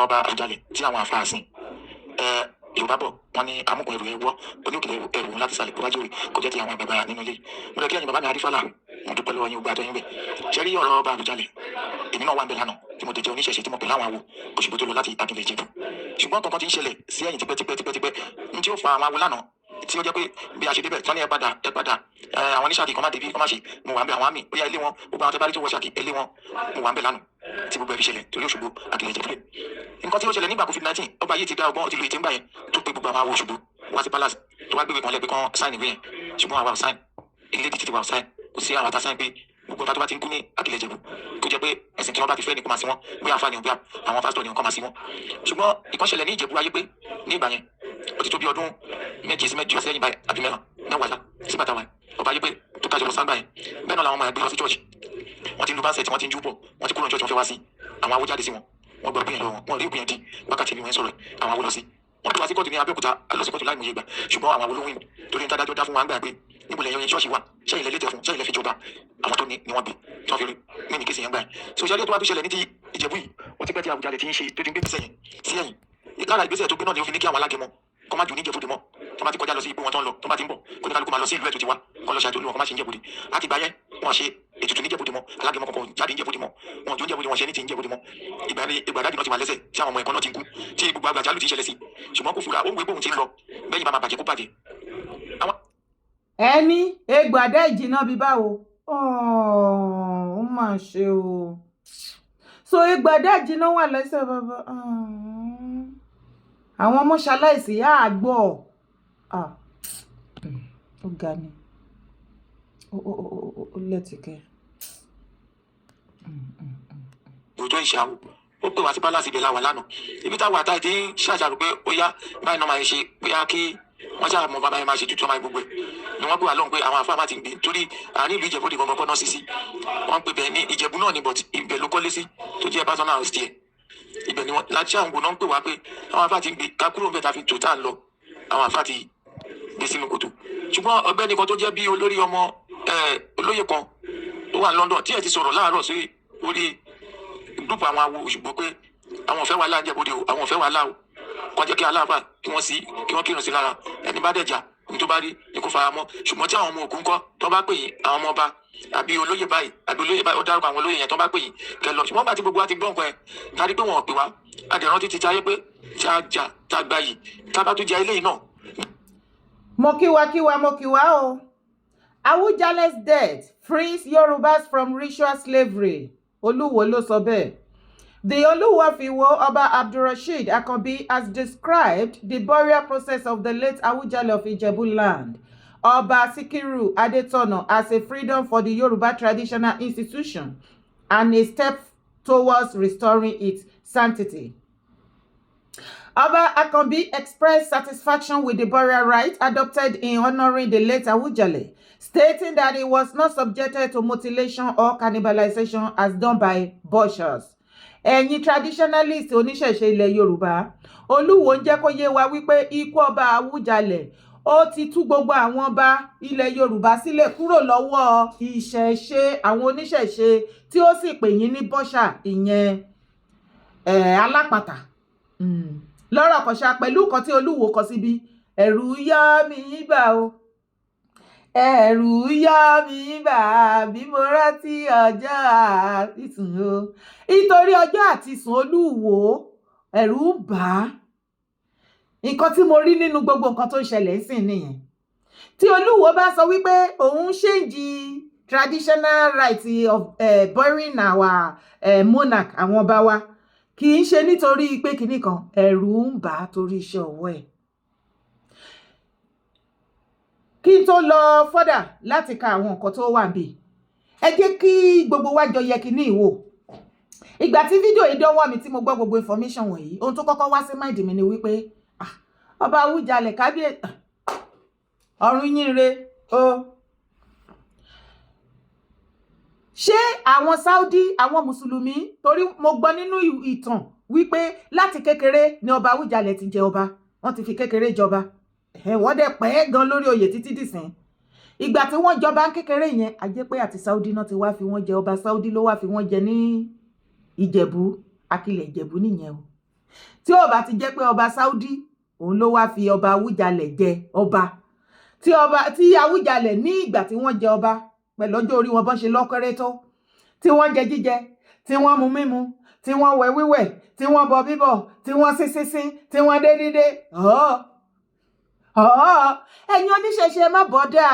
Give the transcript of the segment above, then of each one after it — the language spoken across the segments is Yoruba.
Ọba Àwùjalẹ̀ tí àwọn afáàsìn Yorùbá bọ̀ wọ́n ní amúkùn ẹrù ẹwọ́ oníòkèlè ẹrù láti sàlẹ̀ kó wájú rè kó jẹ́ ti àwọn àgbàgbà nínú ilé mo lọ kí ẹ̀yin bàbá mi Arífálà mo dúpẹ́ lọ́wọ́ yín gbogbo àtọ́yìn bẹ̀ ṣe rí ọ̀rọ̀ Ọba Àwùjalẹ̀ èmi náà wà ń bẹ lánàá tí mo tẹ̀jẹ́ oníṣẹ̀ṣe tí mo pè láwọn awo Òṣùgbó tó lọ láti Akílẹ̀ Ìjẹ̀bú ṣùgbọ́n kankan ti ń ṣẹlẹ̀ sí ẹ̀yìn tipẹ́tipẹ́ ní tí ó fa àwọn awo lánàá tí ó jẹ́ pé bí a ṣe débẹ̀ tán ní ẹ padà àwọn oníṣàkì kan má débi kan má ṣe mo wà ń bẹ àwọn àmì bóyá ilé wọn gbogbo àwọn tẹ́bárí tó wọ ṣàkì ilé wọn mo wà ń bẹ lánàá tí gbogbo ẹ̀ fi ṣẹlẹ̀ torí Òṣùgbó Akílẹ̀ Ìjẹ̀bú nǹkan tí ó ṣẹlẹ̀ nígbà COVID-19 ọba yìí ti dá ọgbọ́n ti lu ìtẹ́ngbà yẹn tó pé gbogbo àwọn awo Òṣùgbó wá sí palace tó wá gbégbé kan lẹ́gbẹ̀ẹ́ kan sáìn ìwé yẹn ṣùgbọ́n àwa ò sáìn ilé títí ti wà ò sáìn kò sí àwọn àtàsáìn pé gbogbo ọba tó bá ti ń kú ní Akílẹ̀ Ìjẹ̀bú tó jẹ́ pé ẹ̀sìn tí wọ́n bá ti fẹ́ ní kó máa sí wọn bóyá àǹfààní ọ̀bí àwọn pásítọ̀ ni nǹkan máa sí wọn ṣùgbọ́n ìkọ́ṣẹlẹ̀ ní Ìjẹ̀bú ayé pé ní ìgbà yẹn ó ti tó bí ọdún méje sí mẹ́jọ sẹ́yìn báyìí àbí mẹ́wàá lá sí bàtà wa ọba ayé pé tó kájọ lọ sáńgbà yẹn bẹ́ẹ̀ náà làwọn ọmọ ẹgbẹ́ lọ sí church wọ́n ti ń lu báńsẹ̀ tí wọ́n ti ń jú bọ̀ wọ́n ti kúrò ní church wọ́n fẹ́ wá sí àwọn awo jáde sí wọn wọ́n gbọ́ ìpínyẹ̀ lọ́wọ́ wọn rí ìpínyẹ̀ dín wákàtí ni wọ́n ń sọ̀rọ̀ àwọn awo lọ sí wọ́n tó wá sí kóòtù ní Abẹ́òkúta lọ sí kóòtù láì mú iye gbà ṣùgbọ́n àwọn awo ló win torí níta dájọ́ dá fún wa ń gbà pé níbo lẹ́yìn ṣọ́ọ̀ṣì wà ṣẹ́yìn lẹ́lẹ́tẹ̀ fún ṣẹ́yìn lẹ́fi jọba àwọn tó ní ni wọ́n gbé tí wọ́n fi rí mí ní kéèsì yẹn gbà yẹn so ṣẹlẹ̀ tó wá tó ṣẹlẹ̀ ní ti Ìjẹ̀bú yìí ó ti pẹ́ tí Àwùjalẹ̀ ti ń ṣe tó ti ń gbé ìgbésẹ̀ yẹn sí ẹ̀yìn lára ìgbésẹ̀ tó gbé náà ni ó fi ní kí àwọn alágẹmọ kọ́ má jù ní Ìjẹ̀bú mọ́ tó bá ti kọjá lọ sí ipò wọn tó ń lọ tó bá ti ń bọ̀ kó ní kálukú máa lọ sí ìlú ẹ̀ tó ti wá kọ́ lọ ṣe àjọlù wọn kọ́ má ṣe ń Ìjẹ̀bú láti gbà yẹn wọn ṣe ètùtù ní Ìjẹ̀bú mọ́ alágẹmọ kọ̀ọ̀kan jáde Ìjẹ̀bú mọ́ wọn jó Ìjẹ̀bú wọn ṣe ní ti Ìjẹ̀bú mọ́ ìgbàdàdì náà ti wà lẹ́sẹ̀ tí àwọn ọmọ ẹ̀kọ́ náà ti ń kú tí gbogbo àgbàjálù ti ṣẹlẹ̀ sí ṣùgbọ́n kò fura ó ń gbé bóun ti ń lọ bẹ́yìn bá máa bàjẹ́ kó bàjẹ́. ẹni egbàdá ìjìnà bíi báwo ó mà ṣe o so egbàdá ìjìnà wà lẹ́sẹ̀ bàbá àwọn ọmọ ṣaláìsí á gbọ́ ó ga ni ó lẹ́tìkẹ́. òjò ìṣàwò ó pè wá sí pálásì ibẹ̀ láwà lánàá ibi táwọn àtàì ti ń ṣàṣàrò pé ó yá báyìí náà máa ṣe bóyá kí wọ́n ṣàmọ̀ bàbá yẹn máa ṣe tuntun máa gbogbo ẹ̀ ni wọ́n pè wá lóhùn pé àwọn àfáà máa ti gbé torí àárín ìlú Ìjẹ̀bú nìkan gbọ́ngàn náà sí wọ́n pè bẹ́ẹ̀ ní Ìjẹ̀bú náà ní but ibẹ̀ ló kọ́lé sí tó jẹ́ personal house tiẹ̀ ibẹ̀ ni wọ́n láti àwọn gbòòrò ń pè wá pé àwọn àfáà ti gbé kakúrò ń bẹ̀ ta fi tò tá à ń lọ àwọn àfáà ti gbé sínú kòtò ṣùgbọ́n ọ̀gbẹ́ni kan tó jẹ́ bí olórí ọmọ olóyè kan tó wà ní London tí ẹ ti sọ̀rọ̀ láàárọ̀ sí orí gúrùpù àwọn awo Òṣùgbó pé àwọn ọ̀fẹ́ wà láàjẹbọdẹ o àwọn ọ̀fẹ́ wà láò kọ́ jẹ́ kí aláàfà kí wọ́n kírun sí lára ẹni bá dẹ̀jà ní tó bá rí ní kó fara mọ́ ṣùgbọ́n tí àwọn ọmọ òkú ń kọ́ tó bá pè yín àwọn ọmọ ọba àbí olóyè báyìí ó dárúkọ àwọn olóyè yẹn tó bá pè yín kẹ lọ ṣùgbọ́n bá ti gbogbo wa ti gbọ́ nǹkan ẹ̀ kárí pé wọn ò pè wá adẹ̀rán títí táyé pé tí a jà tá a gbà yìí tá a bá tún jẹ ilé yìí náà. mo kí wa o Awujale's death frees Yorubas from ritual slavery Olúwo ló sọ bẹ́ẹ̀. The Oluwo of Iwo, Oba Abdulrasheed Akanbi, has described the burial process of the late Awujale of Ijebu land, Oba Sikiru Adetono, as a freedom for the Yoruba traditional institution and a step towards restoring its sanctity. Oba Akanbi expressed satisfaction with the burial rite adopted in honoring the late Awujale, stating that it was not subjected to mutilation or cannibalization as done by butchers. Ẹ̀yin traditionalist oníṣẹ̀ṣe ilẹ̀ Yorùbá, Olúwo ń jẹ́ kó yé wa wípé ikú ọba Awújalẹ̀ ó ti tú gbogbo àwọn ọba ilẹ̀ Yorùbá sílẹ̀ kúrò lọ́wọ́ ìṣẹ̀ṣe àwọn oníṣẹ̀ṣe tí ó sì pè yín ní bọ́ṣà ìyẹn alápàtà. Lọ́rọ̀ kọ̀ṣà pẹ̀lú nǹkan tí Olúwo kọ síbi ẹ̀rù yá mi bà o ẹ̀rù yá mi bà bí mo rántí ọjọ́ àtisùn o nítorí ọjọ́ àtisùn Olúwo ẹ̀rù bà á. Nǹkan tí mo rí nínú gbogbo nǹkan tó ń ṣẹlẹ̀ sí nìyẹn. Tí Olúwo bá sọ wípé òun change traditional right of burying our monarch àwọn ọba wa kì í ṣe nítorí pé kinní kan ẹ̀rù ń bà á torí iṣẹ́ ọwọ́ ẹ̀. Kí n tó lọ fọ́dà láti ka àwọn nǹkan tó wà níbí ẹ jẹ́ kí gbogbo wa jọ yẹ kinní ìwò. ìgbà tí fídíò yìí dọ́wọ́ mi tí mo gbọ́ gbogbo information wọ̀nyí ohun tó kọ́kọ́ wá sí mind mi ni wípé ọba Awùjalẹ̀ kábíyèsí ọ̀run yín re o. ṣé àwọn Saudi àwọn mùsùlùmí torí mo gbọ́ nínú ìtàn wípé láti kékeré ni ọba Awùjalẹ̀ ti jẹ ọba wọ́n ti fi kékeré jọba wọ́n dẹ̀ pẹ́ gan lórí oyè títí dìsín ìgbà tí wọ́n jọba kékeré yẹn a jẹ́ pé àti Saudi náà ti wá fi wọ́n jẹ ọba Saudi ló wá fi wọ́n jẹ ní Ìjẹ̀bú Akilẹ̀ Ìjẹ̀bú nìyẹn o tí ó bá ti jẹ́ pé ọba Saudi òun ló wá fi ọba Awùjalẹ̀ jẹ ọba tí Awùjalẹ̀ ní ìgbà tí wọ́n jẹ ọba pẹ̀lú ọjọ́ orí wọn bọ́n ṣe lọ́kẹ́rẹ́ tó tí wọ́n jẹ jíjẹ tí wọ́n mu mímu tí wọ́n wẹ̀ wíwẹ̀ tí wọ́n bọ bíbọ̀ tí wọ́n sínsínsín tí wọ́n dé dídé ẹ̀yin oníṣẹ̀ṣe má bọ́dà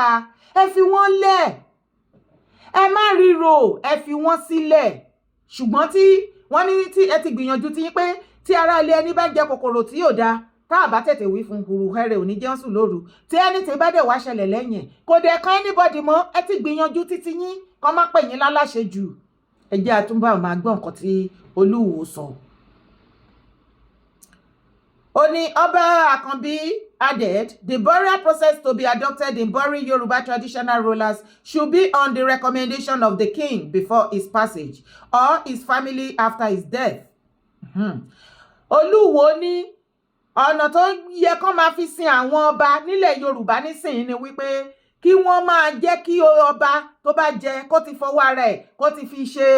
ẹ fi wọ́n lẹ̀ ẹ má ríro ẹ fi wọ́n sílẹ̀ ṣùgbọ́n tí wọ́n ní tí ẹ ti gbìyànjú tí yín pé tí ara ilé ẹni bá jẹ kòkòrò tí yóò dáa tá a bá tètè wí fún huru hẹrẹ òní jẹ́ sùn lóru tí ẹni tí bá dẹ̀ wá ṣẹlẹ̀ lẹ́yìn kò dẹ̀ kan anybody mọ́ ẹ ti gbìyànjú títí yín kọ́ má pè yín láláṣẹ jù ẹ jẹ́ àtúbà máa gbọ́ nǹkan tí Olúwo sọ. Ó ní Ọba Àkànbí added the burial process to be adopted in burying Yoruba traditional rulers should be on the recommendation of the king before his passage or his family after his death. Olúwo ní ọ̀nà tó yẹ kán máa fi sin àwọn ọba nílẹ̀ Yorùbá nísìnyí ni wípé kí wọ́n máa jẹ́ kí ọba tó bá jẹ kó ti fọwọ́ ara ẹ̀ kó ti fi ṣe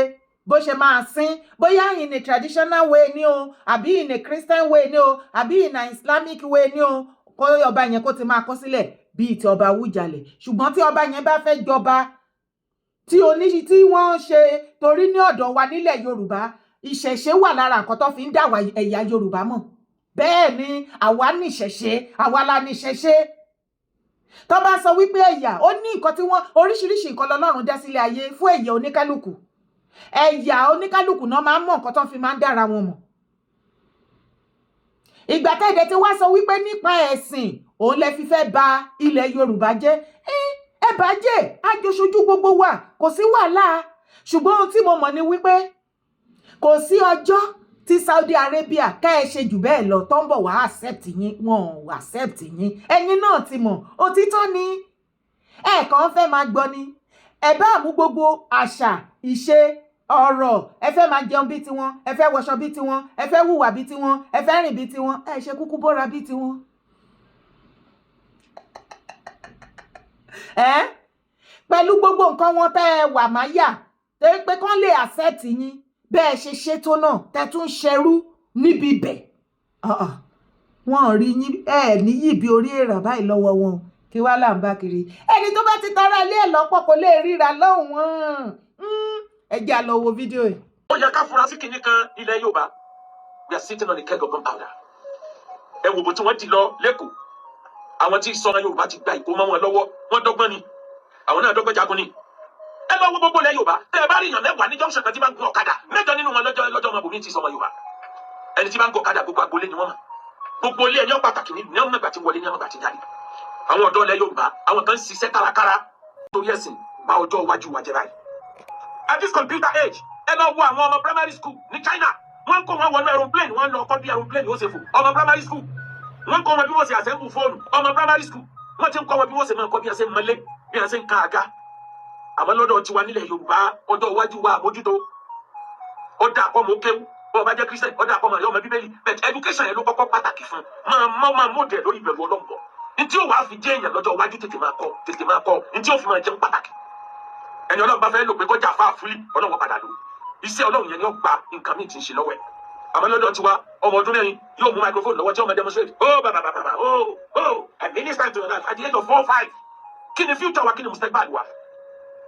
bó ṣe máa sin bóyá in a traditional way ni o àbí in a Christian way ni o àbí in a Islamic way ni o kó ọba yẹn kó ti máa kọ sílẹ̀ bíi ti ọba Awùjalẹ̀ ṣùgbọ́n tí ọba yẹn bá fẹ́ jọba tí oníṣi tí wọ́n ṣe torí ní ọ̀dọ̀ wa nílẹ̀ Yorùbá ìṣẹ̀ṣe wà lára nǹkan tó fi ń dà wá ẹ̀yà Yorùbá mọ̀ bẹ́ẹ̀ ni àwa ní ìṣẹ̀ṣe àwa la ní ìṣẹ̀ṣe tó bá sọ wípé ẹ̀yà ó ní nǹkan tí wọ́n oríṣiríṣi nǹkan lọ́lọ́run dá sílé ayé fún ẹ̀yà oníkálùkù náà máa ń mọ̀ nǹkan tó fi máa ń dára wọn mọ̀ ìgbà tẹ́ẹ̀dẹ̀ tí wá sọ wípé nípa ẹ̀sìn òun lẹ fi fẹ́ ba ilẹ̀ Yorùbá jẹ́ ẹ bàjẹ́ àjọṣojú gbogbo wa kò sí wàhálà ṣùgbọ́n ohun tí mo mọ̀ ni wípé kò sí ọjọ́ tí Saudi Arabia ká ẹ ṣe jù bẹ́ẹ̀ lọ tó ń bọ̀ wá accept yín wọn ò accept yín ẹ̀yin náà ti mọ̀ òtítọ́ ni ẹ̀ẹ̀kan fẹ́ máa gbọ́ ni ẹ bá mú gbogbo àṣà ìṣe ọ̀rọ̀ ẹ fẹ́ máa jẹun bí tiwọn ẹ fẹ́ wọṣọ bí tiwọn ẹ fẹ́ hùwà bí tiwọn ẹ fẹ́ rìn bí tiwọn ẹ ṣe kúkú bóra bí tiwọn. Pẹ̀lú gbogbo nǹkan wọn tẹ́ ẹ wà máa yà torí pé kán lè accept yín bẹ́ẹ̀ ṣe ṣètò náà tẹ́ tún ṣerú níbi ibẹ̀ wọ́n rí yín níyì bí orí èèrà báyìí lọ́wọ́ wọn kí wá là ń bá kiri ẹni tó bá ti tara ilé ẹ̀ lọ́pọ̀ kò lè ríra lọ́hùn-ún ẹ jẹ́ á lọ wo fídíò yìí. ó yẹ ká fura sí kinní kan ilẹ̀ Yorùbá we are sitting on the keg of gunpowder ẹ wò bó tí wọ́n ti lọ lẹ́kọ̀ọ́ àwọn tí sọ Yorùbá ti gba ìkó mọ́ wọn lọ́wọ́ wọ́n dọ́gbọ́n ni àwọn náà dọ́gbọ́n jagun ni ẹ lọ wo gbogbo ilẹ̀ Yorùbá tẹ ẹ bá rí èèyàn mẹ́wàá ní junction kan tí bá ń gun ọ̀kadà mẹ́jọ nínú wọn lọ́jọ́ ọmọbìnrin ti sọmọ Yorùbá ẹni tí bá ń gun ọ̀kadà gbogbo agboolé ni wọ́n mọ̀ gbogbo ilé ẹni pàtàkì ní ọmọ ìgbà tí wọlé ní ọmọ ìgbà tí jáde àwọn ọ̀dọ́ ilẹ̀ Yorùbá àwọn kan ń ṣiṣẹ́ kárakára torí ẹ̀sìn bá ọjọ́ iwájú wa jẹ báyìí. At this computer age ẹ lọ wo àwọn ọmọ primary school ní China wọ́n kó wọn wọnú aeroplane wọ́n lọ kọ́ bí aeroplane ó ṣe fò ọmọ primary school wọ́n kọ́ wọn bí wọ́n ṣe assemble fóònù ọmọ primary school wọ́n ti ń kọ́ wọn bí wọ́n ṣe máa kọ́ bí wọ́n ṣe mọ́lé bí wọ́n ṣe ń kan àga àmọ́ lọ́dọ̀ tiwa nílẹ̀ Yorùbá ọjọ́ iwájú wa mójútó ọ̀dà àkọ́mọ kéwú bọ́ọ̀ bá jẹ́ Christian ọ̀dà àkọ́mọ ọmọ Bíbélì but education yẹn ló kọ́kọ́ pàtàkì fún máa mọ̀dẹ̀ lórí ìbẹ̀rù Ọlọ́run ntí ó wàá fi jẹ́ èèyàn lọ́jọ́ iwájú tètè máa kọ́ ntí ó fi máa jẹun pàtàkì ẹni Ọlọ́run bá fẹ́ lò pé kọjá fáfúlì Ọlọ́run padà lò iṣẹ́ Ọlọ́run yẹn ni ó gba nǹkan míì tí ń ṣe lọ́wọ́ ẹ̀ àmọ́ lọ́dọ̀ tiwa ọmọ ọdún mẹ́rin yóò mú microphone lọ́wọ́ tí ó máa demonstrate bàbà I minister to your life at the age of 4 5 kí ni future wa kí ni mustaqbal wa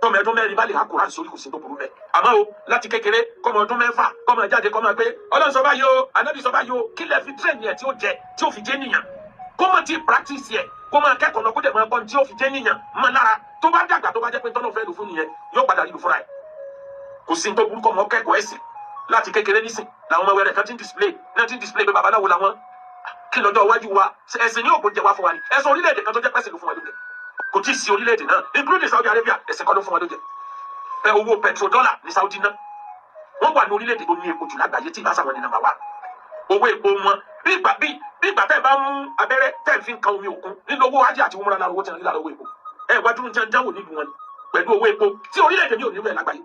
tọmọ ọdún mẹ́rin bá lè ha Kùránì sórí kò sí tó burú bẹ́ẹ̀ àmọ́ o láti kékeré kọ́mọ ọdún mẹ́fà kọ́mọ jáde kọ́mọ pé Ọlọ́run sọ báyìí o Ànábì sọ báyìí o kí lẹ fi train yẹn tí ó jẹ tí ó fi jẹ́ nìyàn kó mọ̀ tí practice yẹ kó máa kẹ́kọ̀ọ́ lọ kó dẹ̀ máa gbọ́n tí ó fi jẹ́ nìyàn mọ́ lára tó bá dàgbà tó bá jẹ́ pé tọ́lọ́ fẹ́ lò fún nìyẹn yóò padà rí lò fúnra ẹ̀ kò sí tó burúkọ mọ́ kẹ́kọ̀ọ́ ẹ̀sìn láti kékeré nísìn làwọn ọmọ wẹrẹ kan ti ń display pé babaláwo làwọn kí lọ́jọ́ iwájú wa ẹ̀sìn ní òkú jẹ wá fún wa ni ẹ̀sìn orílẹ̀-èdè kan tó jẹ́ pẹ́sìn ló fún wa lóúnjẹ kò tí ì sí orílẹ̀-èdè náà including Saudi Arabia ẹ̀sìn kan ló fún wa lóúnjẹ owó petrodollar ní Saudi náà wọ́n wà ní orílẹ̀-èdè tó ní epo jù lágbàáyé tí ìbáṣà wọn ní nọ́mbà 1. Owó epo wọn bí ìgbà tẹ́ ẹ bá mú abẹ́rẹ́ tẹ́ ẹ fi ń kan omi òkun nínú owó ajé àti umura lára owó tí wọ́n ní lára owó epo. Ẹ wá dúró jẹun jáwò nílùú wọn pẹ̀lú owó epo tí orílẹ̀-èdè ní òníwẹ̀ lágbàáyé.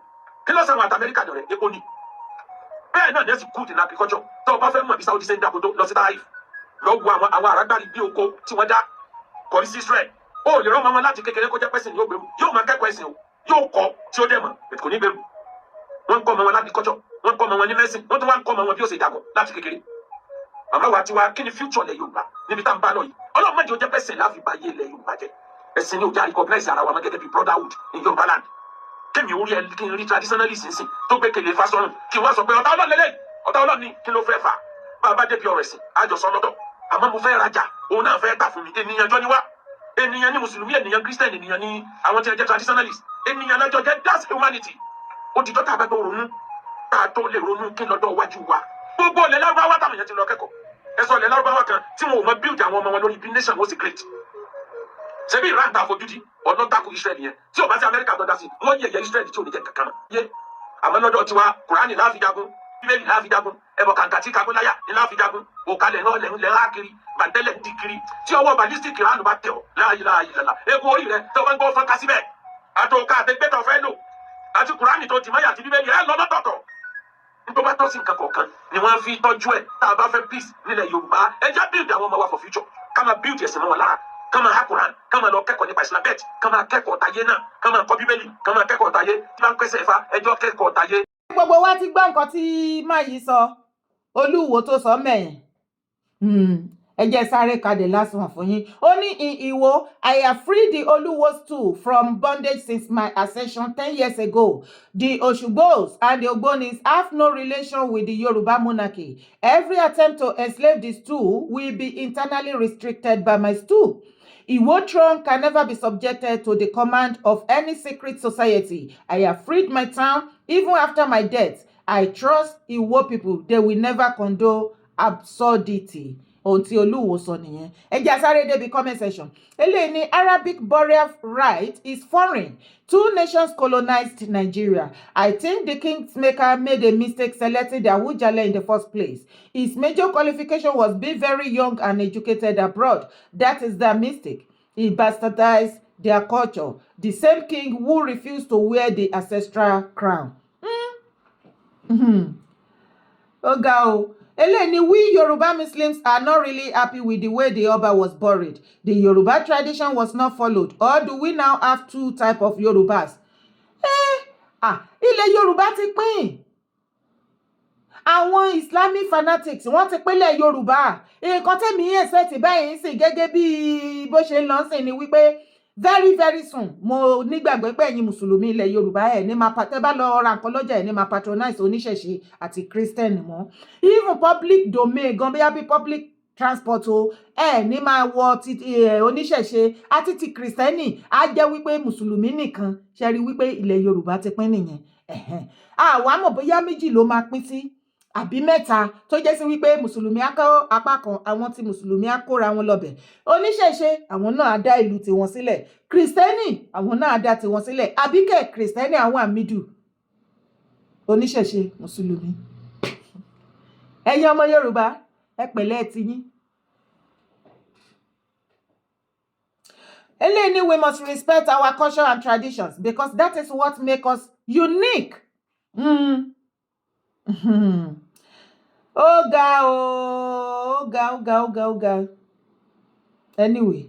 Kí ló sẹ́wọ̀n àti Amẹ́ríkà dọ̀rẹ́ epo ni. Bẹ́ẹ̀ náà ní ẹ̀sìn good in agriculture tó o bá fẹ́ mọ̀ bí Saudi ṣe ń dàkótó lọ sí Taif lọ wo àwọn àràgbárí bí oko tí wọ́n dá kọrí sí Israel. Ó lè rán ọmọ láti kékeré kó jẹ́ pẹ́sìn ní ó gbèrú yóò máa kẹ́kọ̀ọ́ ẹ̀sìn o yóò kọ́ tí ó dẹ̀ mọ̀ kò ní gbèrú. Wọ́n ń kọ́ ọmọ wọn láti kọ́jọ́ wọ́n ń kọ́ ọmọ wọn ní mẹ́sìn wọ́n tún wá ń kọ́ ọmọ wọn bí ó ṣe dàgbọ́ láti kékeré. Màmá wa ti wá kí ni future ilẹ̀ Yorùbá níbi tá à ń bá lọ yìí Ọlọ́run má jẹ́ ó jẹ́ pẹ́sìn láfi bá yé ilẹ̀ Yorùbá jẹ́ ẹ̀sìn ni ò já recognize ara wa mọ́ gẹ́gẹ́ bí brotherhood in Yorùbá land. Kémi orí ẹ kí n rí traditionalist nsìn tó gbé kele fásọrùn kí wọ́n sọ pé ọ̀tá Ọlọ́run lélẹ̀ ọ̀tá Ọlọ́run ni kí ló fẹ́ fà bá a bá débi ọ̀rọ̀ ẹ̀sìn àjọsọ lọ́dọ̀ àmọ́ mo fẹ́ rajà òun náà fẹ́ tà fún mi ènìyàn jọ ni wá ènìyàn ní mùsùlùmí ènìyàn christian ènìyàn ní àwọn tí ẹ jẹ́ traditionalist ènìyàn lọ́jọ́ jẹ́ that's humanity ó di dọ́tà àbẹ́tọ̀ ronú tá a tó lè ronú kí lọ́dọ̀ wájú wa gbogbo ilẹ̀ Lárúbáwá táwọn èèyàn ti lọ kẹ́kọ̀ọ́ ẹ sọ ilẹ̀ Lárúbáwá kan tí wọn ò mọ build àwọn ọmọ wọn lórí bí nation wọ́n sì great ṣebí Iran ta àfojúdi ọ̀nà tako Israel yẹn tí ò bá sí Amẹ́ríkà tó dá sí wọ́n yẹ̀yẹ́ Israel tí ò ní jẹ́ kankan yé àmọ́ lọ́dọ̀ tiwa Kùránì láàfin jagun Bíbélì láàfin jagun ẹbọ kàǹkà tí kagun láyà ní láàfin jagun òkàlẹ̀ náà lẹ̀ ń kiri bàtẹ́lẹ̀ ń di kiri tí ọwọ́ ballistic Iran bá tẹ̀ ọ́ láàyè egun orí rẹ̀ tó bá ń gbọ́ fọ́nká síbẹ̀ àtòkà àtẹgbẹ́tọ̀ fẹ́ lò àti Kùránì tó ti máyà àti Bíbélì ẹ̀ lọ́lọ́tọ̀ọ̀tọ̀ nítorí bá tọ́ sí nǹkan kọ̀ọ̀kan ni wọ́n fi tọ́jú ẹ̀ tá a bá fẹ́ peace nílẹ̀ Yorùbá ẹ jẹ́ build àwọn ọmọ wa for future ká máa build ẹ̀sìn mọ́ wọn lára ká máa ha Quran ká máa lọ kẹ́kọ̀ọ́ nípa Islamabet ká máa kẹ́kọ̀ọ́ tayé náà ká máa kọ́ Bíbélì ká máa kẹ́kọ̀ọ́ tayé tí bá ń pèsè ẹ̀fà ẹjọ́ kẹ́kọ̀ọ́ tayé. Gbogbo wa ti gbọ́ nǹkan tí máa yìí sọ Olúwo tó sọ mẹ́yìn ẹ jẹ́ sáré kalẹ̀ lásán fún yín ó ní in Ìwó I have freed the Oluwos too from bondage since my accession 10 years ago. The Osugbos and the Ogbonis have no relation with the Yoruba monarchy. Every attempt to enslave the stool will be internally restricted by my stool. Iwo throne can never be subjected to the command of any secret society. I have freed my town even after my death. I trust Iwo people. They will never condone absurdity. Ohun tí Olúwo sọ nìyẹn. Ẹ jẹ́ sáré débi comment section. Eléyìí ní Arabic burial right is foreign. 2 nations colonized Nigeria. I think the kingmaker made a mistake selecting the Awujale in the first place. His major qualification was being very young and educated abroad. That is their mistake. He bastardized their culture. The same king who refused to wear the ancestral crown. Oga o. Eleni, we Yoruba Muslims are not really happy with the way the Oba was buried. The Yoruba tradition was not followed. Or do we now have 2 types of Yorubas? Ilẹ̀ Yorùbá ti pín. Àwọn Islamic fanatics wọ́n ti pínlẹ̀ Yorùbá. Nǹkan tẹ́mi expect báyìí sì gẹ́gẹ́ bí bó ṣe lọ sí ni wípé very very soon mo nígbàgbọ́ pé ẹ̀yin mùsùlùmí ilẹ̀ Yorùbá ẹ̀ ní máa tẹ́ bá lọ ra nǹkan lọ́jà ẹ̀ ní máa patronize oníṣẹ̀ṣe àti Christian mọ́. Even public domain gan bí public transport o ẹ̀ ní máa wọ ti oníṣẹ̀ṣe àti ti Kristẹni á jẹ́ wípé mùsùlùmí nìkan ṣe rí wípé ilẹ̀ Yorùbá ti pín nìyẹn. Àwa mọ̀ bóyá méjì ló máa pín sí àbí mẹ́ta tó jẹ́ sí wípé mùsùlùmí á kó apá kan àwọn tí mùsùlùmí á kóra wọn lọ́bẹ̀ oníṣẹ̀ṣe àwọn náà á dá ìlú tiwọn sílẹ̀ Kristẹni àwọn náà á dá tiwọn sílẹ̀ àbíkẹ́ Kristẹni àwọn àmìdù oníṣẹ̀ṣe mùsùlùmí. Ẹ̀yin ọmọ Yorùbá ẹ pẹ̀lẹ́ ti yín. Eléyìí we must respect our culture and traditions because that is what make us unique. Ó ga. Anyway,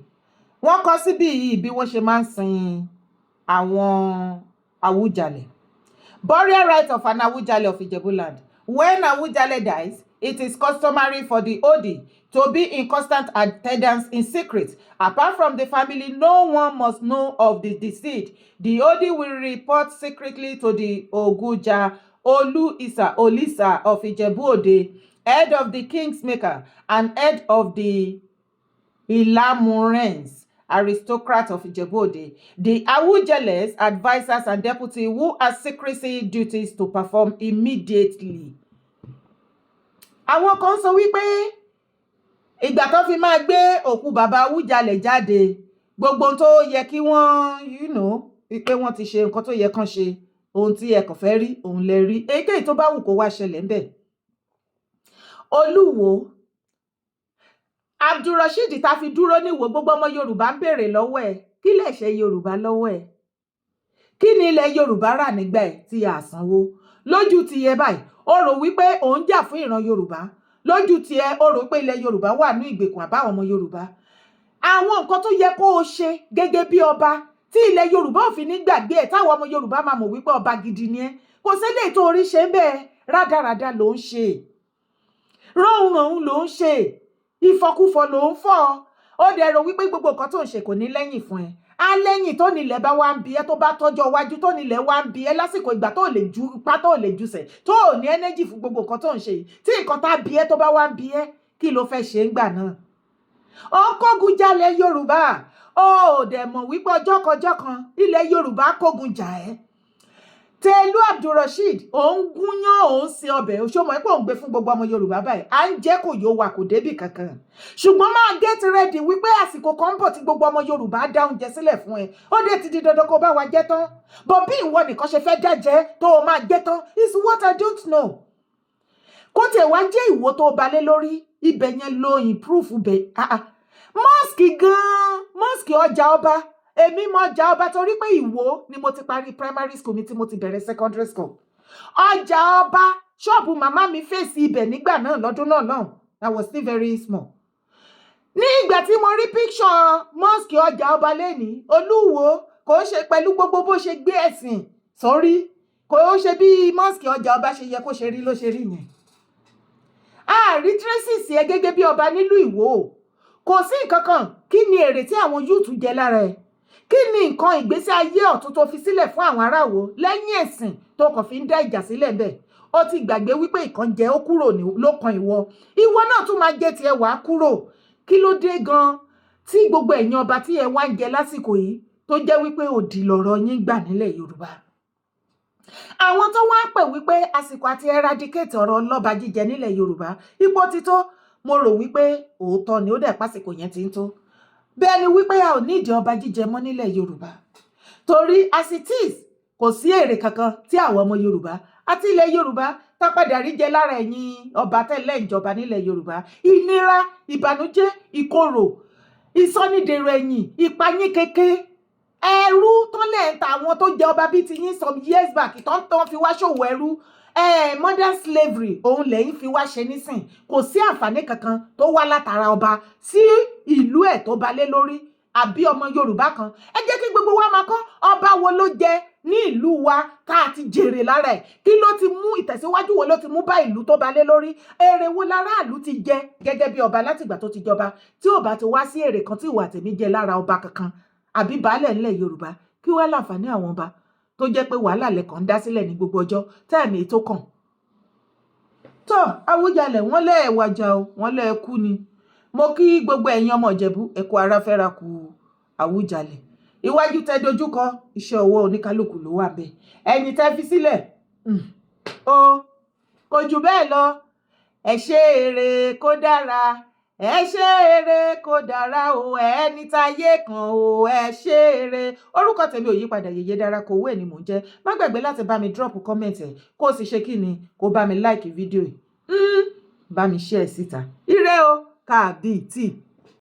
wọ́n kọ síbí yìí bí wọ́n ṣe máa ń sin àwọn Awujale. Burial right of an Awujale of Ijebuland. When Awujale dies, it is customary for the Odi to be in constant attendance in secret. Apart from the family, no one must know of the deceased. The Odi will report secretly to the Oguja Olisa of Ijebu-Ode, head of the Kingsmaker and head of the Ilamurens, aristocrat of Ijebu-Ode. The Awujales, advisors and deputy who have secrecy duties to perform immediately. Àwọn kan sọ wípé ìgbà tó fi máa gbé òkú bàbá Awujale jáde gbogbo tó yẹ kí wọ́n pé wọ́n ti ṣe nǹkan tó yẹ kán ṣe ohun tí ẹ kàn fẹ́ rí òun lẹ rí èyíkéyìí tó bá wù kó wá ṣẹlẹ̀ ńbẹ̀. Olúwo Abdulrasheed ta fi dúró níwò gbogbo ọmọ Yorùbá ń béèrè lọ́wọ́ ẹ̀ kí lẹ̀ṣẹ̀ Yorùbá lọ́wọ́ ẹ̀ kí ni ilẹ̀ Yorùbá rà nígbà ẹ̀ tí a sanwó lójú ti ẹ báyìí ó rò wípé òun jà fún ìran Yorùbá lójú ti ẹ ó rò pé ilẹ̀ Yorùbá wà ní ìgbèkùn àbáwọn ọmọ Yorùbá àwọn nǹkan tó yẹ kó o ṣe gẹ́gẹ́ bí ọba tí ilẹ̀ Yorùbá ò fi ní gbàgbé ẹ̀ táwọn ọmọ Yorùbá máa mọ̀ wípé ọba gidi ni ẹ́ kò sílẹ̀ tó orí ṣe bẹ́ẹ̀ rádaràda ló ń ṣe rọ̀hún ló ń ṣe ìfọkúfọ ló ń fọ́ ó dẹ̀ rò wípé gbogbo nǹkan tó ń ṣe kò ní lẹ́yìn fún ẹ á lẹ́yìn tó nílẹ̀ bá wá ń bi ẹ́ tó bá tọ́jọ́ iwájú tó nílẹ̀ wá ń bi ẹ́ lásìkò ìgbà tó lè ju ipá tó lè jùsẹ̀ tó ò ní ẹ́nẹ́jì fún gbogbo nǹkan tó ń ṣe yìí tí nǹkan tá bi ẹ́ tó bá wá ń bi ẹ́ kí ló fẹ́ ṣe ń gbà náà ó kógun jalè Yorùbá ó dẹ̀ mọ̀ wípé ọjọ́ kan ilẹ̀ Yorùbá kógun jà ẹ́ Tẹ̀lú Abdulrasheed òun gúnyán òun ṣe ọbẹ̀ òṣòmọ̀ ẹ̀ pé òun gbé fún gbogbo ọmọ Yorùbá báyìí à ń jẹ́ kò yóò wà kò débì kankan ṣùgbọ́n máa get ready wípé àsìkò kan ń bọ̀ tí gbogbo ọmọ Yorùbá dá oúnjẹ sílẹ̀ fún ẹ ó dé ti di dandan kó bá wa jẹ tán bọ̀ bí ìwọ nìkan ṣe fẹ́ jẹ́jẹ́ tó o máa jẹ tán is what I don't know kó tẹ̀ wá jẹ́ ìwọ tó balẹ̀ lórí ibẹ̀ yẹn lo improve bẹ̀ mosque gan mosque ọjà ọba èmi mọ ọjà ọba torí pé Ìwó ni mo ti parí primary school mi tí mo ti bẹ̀rẹ̀ secondary school ọjà ọba ṣọ́ọ̀bù màmá mi fèsì ibẹ̀ nígbà náà lọ́dún náà I was still very small ní ìgbà tí mo rí picture mosque ọjà ọba lẹ́ni Olúwo kò ṣe pẹ̀lú gbogbo bó ṣe gbé ẹ̀sìn sórí kò ṣe bí mosque ọjà ọba ṣe yẹ kó ṣe rí ló ṣe rí yẹn àárí tracy ẹ gẹ́gẹ́ bí ọba nílùú Ìwó kò sí nǹkan kan kí ni èrè tí àwọn yúùtù jẹ lára ẹ kí ni nǹkan ìgbésí ayé ọ̀tun tó fi sílẹ̀ fún àwọn aráàwọ̀ lẹ́yìn ẹ̀sìn tó kàn fi ń dá ìjà sílẹ̀ bẹ́ẹ̀ ó ti gbàgbé wípé ìkan jẹ́ ó kúrò ló kan ìwọ náà tún máa jẹ́ tiẹ̀ wàá kúrò kí ló dé gan tí gbogbo ẹ̀yin ọba tí ẹ wá ń jẹ lásìkò yìí tó jẹ́ wípé òdì lọ̀rọ̀ yín gbà nílẹ̀ Yorùbá àwọn tó wá pè wípé àsìkò àti eradicate ọ̀rọ̀ ọlọ́ba jíjẹ nílẹ̀ Yorùbá ipò ti tó mo rò wípé òótọ́ ni ó dẹ̀ pásìkò yẹn ti ń tó bẹ́ẹ̀ ni wípé a ò nídìí ọba jíjẹ mọ́ nílẹ̀ Yorùbá torí as it is kò sí èrè kankan tí àwọn ọmọ Yorùbá àti ilẹ̀ Yorùbá tá padà rí jẹ lára ẹ̀yin ọba tẹ́lẹ̀ ìjọba nílẹ̀ Yorùbá ìnira ìbànújẹ́ ìkorò ìsọnídèrò ẹ̀yìn ìpayín kéke ẹrú tó lẹ̀ ń ta àwọn tó jẹ ọba bíi ti yín some years back tán fi wá ṣòwò ẹrú modern slavery òun lẹ́yìn fi wá ṣe nísìn kò sí àǹfààní kankan tó wá látara ọba sí ìlú ẹ̀ tó balẹ̀ lórí àbí ọmọ Yorùbá kan ẹ jẹ́ kí gbogbo wa máa kọ́ ọba wo ló jẹ ní ìlú wa ká ti jèrè lára ẹ̀ kí ló ti mú ìtẹ̀síwájú wo ló ti mú bá ìlú tó balẹ̀ lórí èrè wo láràlú ti jẹ gẹ́gẹ́ bí ọba látìgbà tó ti jọba tí ò bá ti wá sí èrè kan tí ìwà tèmi jẹ lára ọba kankan àbí baálẹ̀ ńlẹ̀ Yorùbá kí wá láǹfààní àwọn ọba tó jẹ́ pé wàhálà lẹ́kàn ń dá sílẹ̀ ní gbogbo ọjọ́ táìmì tó kàn. tó Awùjalẹ̀ wọ́n lẹ́ wàjà o wọ́n lẹ́ kú ni mo kí gbogbo ẹ̀yin ọmọ Ìjẹ̀bú ẹ̀kọ́ ara fẹ́ra kù Awùjalẹ̀ iwájú tẹ́ dojúkọ iṣẹ́ ọwọ́ oníkálukú ló wà bẹ́ẹ̀ ẹ̀yìn tẹ́ fi sílẹ̀ o kò jù bẹ́ẹ̀ lọ ẹ ṣe eré kó dára ẹ ṣe eré kó dára o ẹni táyé kan o ẹ ṣe eré orúkọ tèmi ò yípadà Yèyé Dára Kowó ni mò ń jẹ́ má gbàgbé láti bá mi drop comment ẹ kó o sì ṣe kí ni kó bá mi like fídíò yìí bá mi share síta ire o káàbíìtì.